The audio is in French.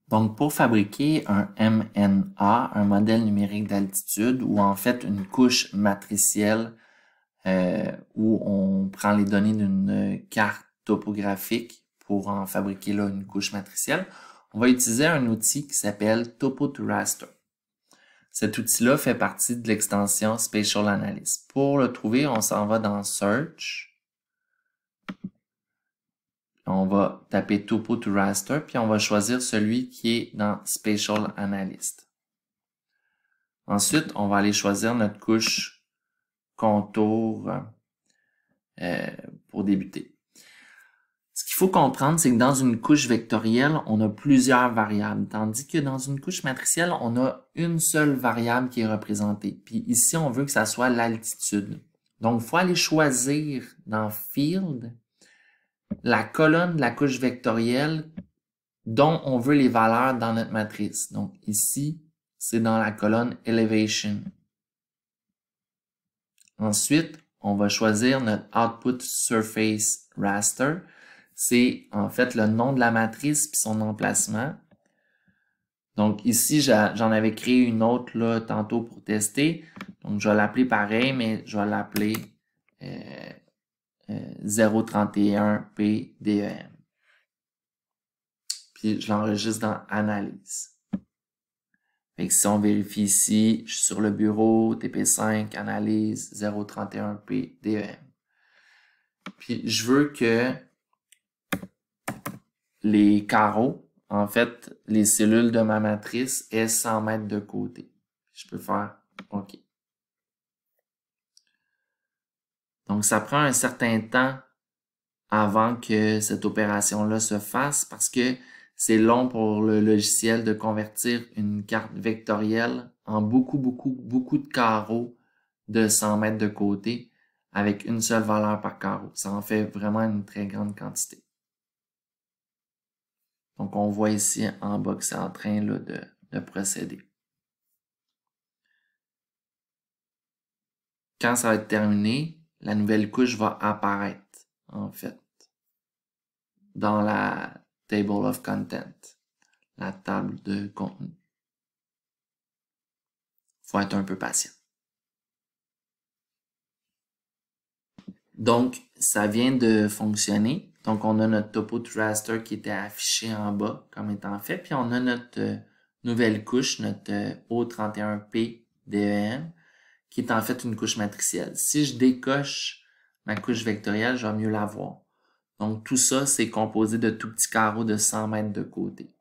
Donc, pour fabriquer un MNA, un modèle numérique d'altitude, ou en fait une couche matricielle où on prend les données d'une carte topographique pour en fabriquer là, une couche matricielle, on va utiliser un outil qui s'appelle Topo2Raster. Cet outil-là fait partie de l'extension Spatial Analysis. Pour le trouver, on s'en va dans Search. On va taper Topo2Raster, puis on va choisir celui qui est dans Spatial Analyst. Ensuite, on va aller choisir notre couche contour pour débuter. Ce qu'il faut comprendre, c'est que dans une couche vectorielle, on a plusieurs variables, tandis que dans une couche matricielle, on a une seule variable qui est représentée. Puis ici, on veut que ça soit l'altitude. Donc, il faut aller choisir dans Field la colonne de la couche vectorielle dont on veut les valeurs dans notre matrice. Donc ici, c'est dans la colonne Elevation. Ensuite, on va choisir notre Output Surface Raster. C'est en fait le nom de la matrice puis son emplacement. Donc ici, j'en avais créé une autre là, tantôt pour tester. Donc je vais l'appeler pareil, mais je vais l'appeler 031 PDEM. Puis je l'enregistre dans Analyse. Fait que si on vérifie ici, je suis sur le bureau, TP5, Analyse, 031 PDEM. Puis je veux que les carreaux, en fait, les cellules de ma matrice aient 100 mètres de côté. Je peux faire OK. Donc, ça prend un certain temps avant que cette opération-là se fasse parce que c'est long pour le logiciel de convertir une carte vectorielle en beaucoup de carreaux de 100 mètres de côté avec une seule valeur par carreau. Ça en fait vraiment une très grande quantité. Donc, on voit ici en bas que c'est en train là, de procéder. Quand ça va être terminé, la nouvelle couche va apparaître, en fait, dans la Table of Content, la table de contenu. Il faut être un peu patient. Donc, ça vient de fonctionner. Donc, on a notre Topo2Raster qui était affiché en bas comme étant fait. Puis, on a notre nouvelle couche, notre O31P DEM, qui est en fait une couche matricielle. Si je décoche ma couche vectorielle, je vais mieux la voir. Donc, tout ça, c'est composé de tout petits carreaux de 100 mètres de côté.